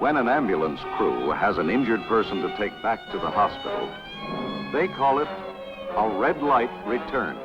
When an ambulance crew has an injured person to take back to the hospital, they call it a red light return.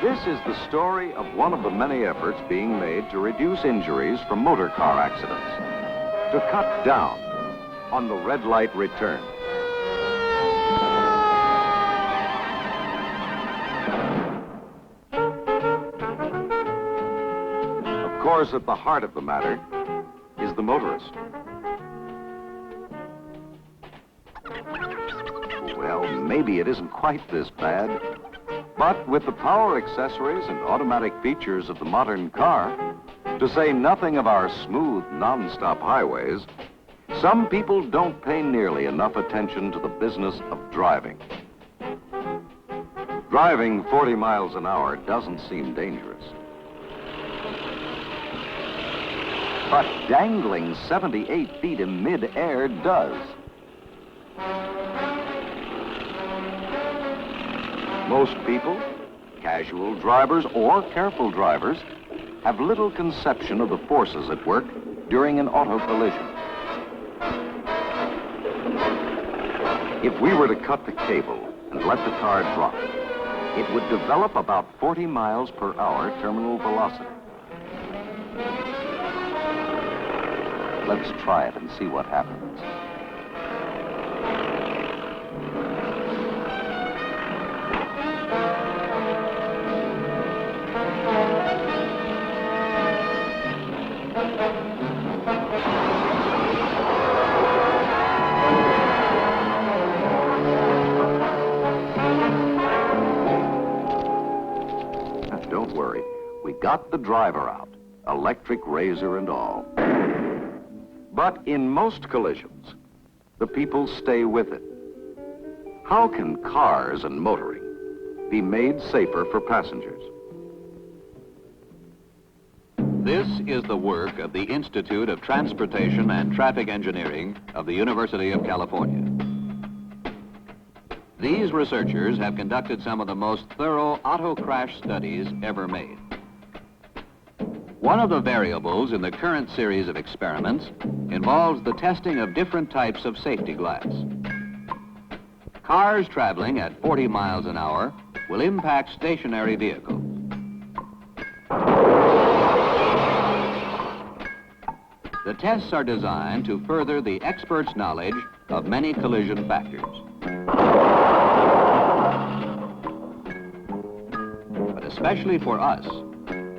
This is the story of one of the many efforts being made to reduce injuries from motor car accidents, to cut down on the red light return. Of course, at the heart of the matter is the motorist. Well, maybe it isn't quite this bad. But with the power accessories and automatic features of the modern car, to say nothing of our smooth, non-stop highways, some people don't pay nearly enough attention to the business of driving. Driving 40 miles an hour doesn't seem dangerous. But dangling 78 feet in mid-air does. Most people, casual drivers or careful drivers, have little conception of the forces at work during an auto collision. If we were to cut the cable and let the car drop, it would develop about 40 miles per hour terminal velocity. Let's try it and see what happens. Don't worry, we got the driver out, electric razor and all. But in most collisions, the people stay with it. How can cars and motoring be made safer for passengers? This is the work of the Institute of Transportation and Traffic Engineering of the University of California. These researchers have conducted some of the most thorough auto crash studies ever made. One of the variables in the current series of experiments involves the testing of different types of safety glass. Cars traveling at 40 miles an hour will impact stationary vehicles. The tests are designed to further the experts' knowledge of many collision factors. But especially for us,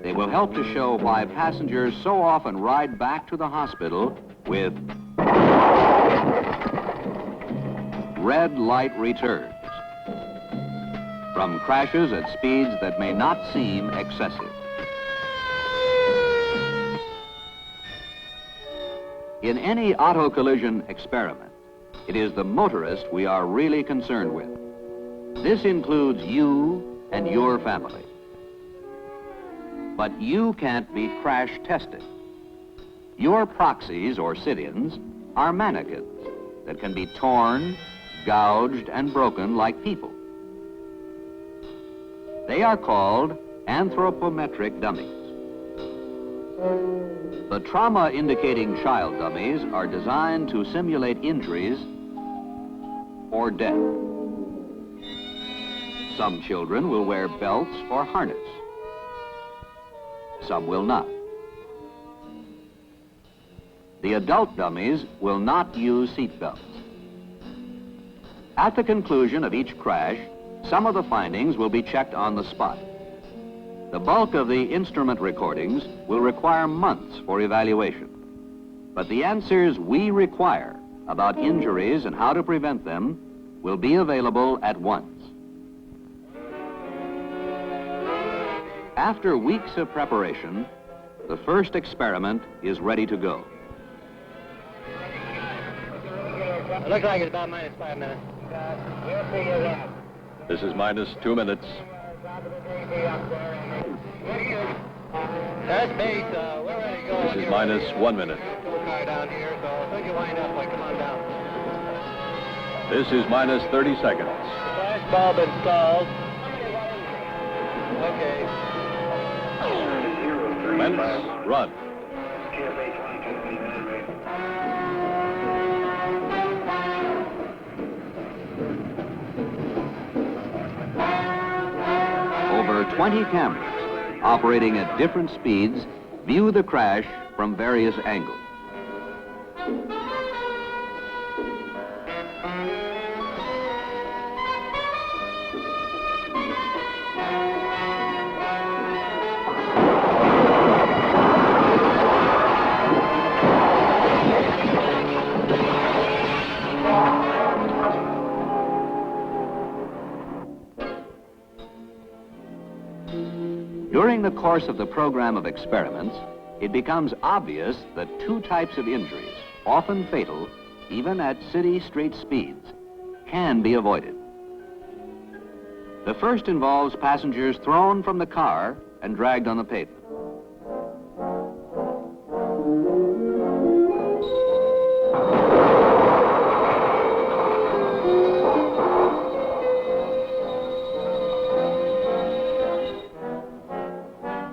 they will help to show why passengers so often ride back to the hospital with red light returns from crashes at speeds that may not seem excessive. In any auto collision experiment, it is the motorist we are really concerned with. This includes you and your family. But you can't be crash tested. Your proxies or sit-ins are mannequins that can be torn, gouged, and broken like people. They are called anthropometric dummies. The trauma-indicating child dummies are designed to simulate injuries or death. Some children will wear belts or harness. Some will not. The adult dummies will not use seat belts. At the conclusion of each crash, some of the findings will be checked on the spot. The bulk of the instrument recordings will require months for evaluation. But the answers we require about injuries and how to prevent them will be available at once. After weeks of preparation, the first experiment is ready to go. It looks like it's about -5 minutes. This is -2 minutes. That's base. We're ready to go. This is -1 minute. Car down here, so as soon as you wind up, come on down. This is minus 30 seconds. Flash bulb installed. Okay. Commence, run. Over 20 cameras, operating at different speeds, view the crash from various angles. During the course of the program of experiments, it becomes obvious that two types of injuries, often fatal, even at city street speeds, can be avoided. The first involves passengers thrown from the car and dragged on the pavement.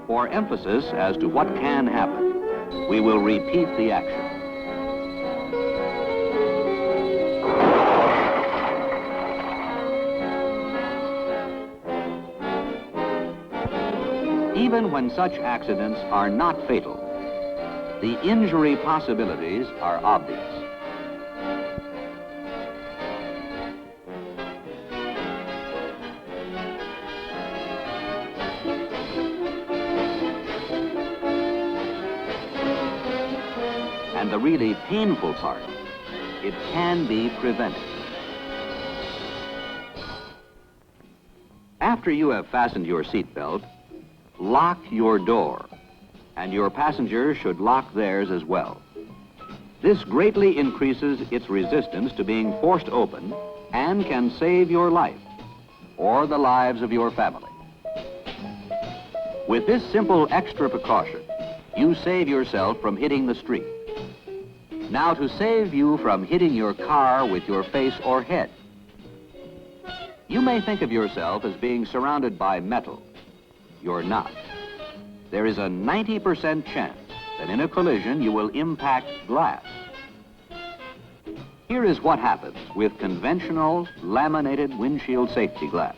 For emphasis as to what can happen, we will repeat the action. Even when such accidents are not fatal, the injury possibilities are obvious. And the really painful part, it can be prevented. After you have fastened your seatbelt, lock your door, and your passengers should lock theirs as well. This greatly increases its resistance to being forced open and can save your life or the lives of your family. With this simple extra precaution, you save yourself from hitting the street. Now, to save you from hitting your car with your face or head, you may think of yourself as being surrounded by metal. You're not. There is a 90% chance that in a collision you will impact glass. Here is what happens with conventional laminated windshield safety glass.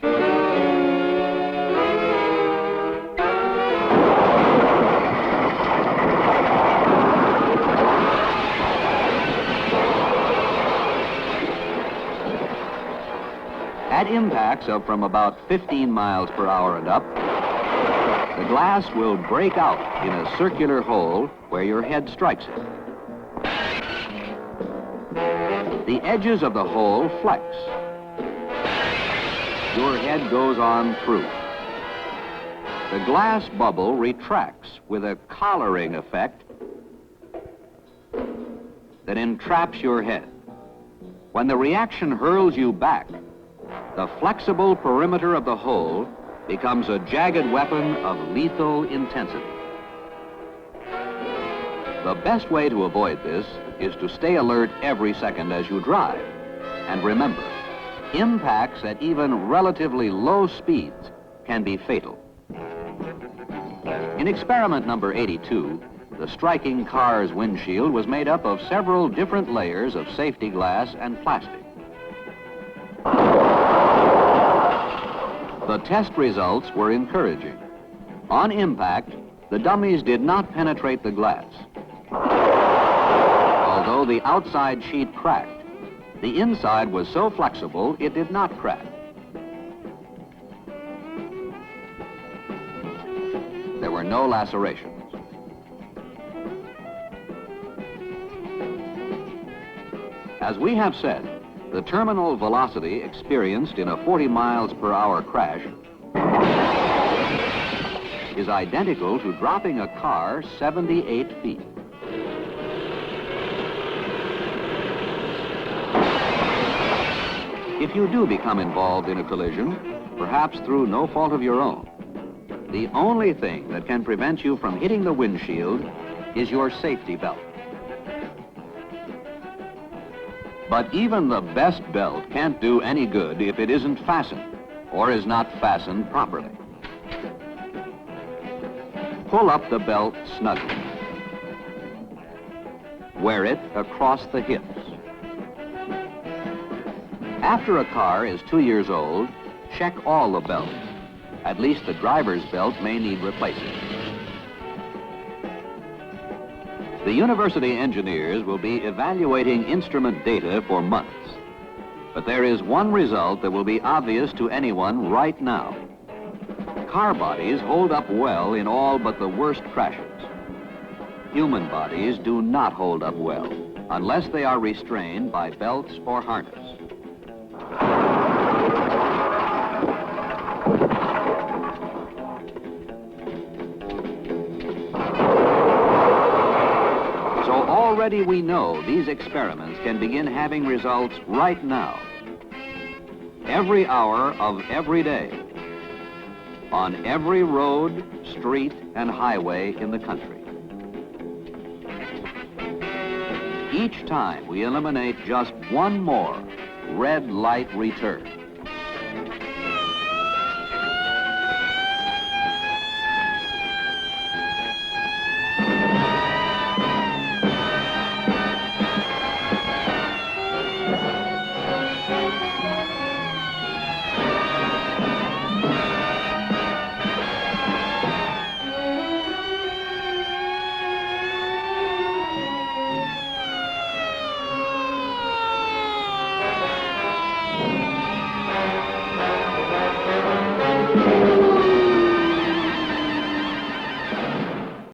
At impacts of from about 15 miles per hour and up, the glass will break out in a circular hole where your head strikes it. The edges of the hole flex. Your head goes on through. The glass bubble retracts with a collaring effect that entraps your head. When the reaction hurls you back, the flexible perimeter of the hole becomes a jagged weapon of lethal intensity. The best way to avoid this is to stay alert every second as you drive. And remember, impacts at even relatively low speeds can be fatal. In experiment number 82, the striking car's windshield was made up of several different layers of safety glass and plastic. The test results were encouraging. On impact, the dummies did not penetrate the glass. Although the outside sheet cracked, the inside was so flexible it did not crack. There were no lacerations. As we have said, the terminal velocity experienced in a 40 miles per hour crash is identical to dropping a car 78 feet. If you do become involved in a collision, perhaps through no fault of your own, the only thing that can prevent you from hitting the windshield is your safety belt. But even the best belt can't do any good if it isn't fastened or is not fastened properly. Pull up the belt snugly. Wear it across the hips. After a car is 2 years old, check all the belts. At least the driver's belt may need replacing. The university engineers will be evaluating instrument data for months. But there is one result that will be obvious to anyone right now. Car bodies hold up well in all but the worst crashes. Human bodies do not hold up well unless they are restrained by belts or harness. So already we know these experiments can begin having results right now. Every hour of every day, on every road, street, and highway in the country. Each time we eliminate just one more red light return.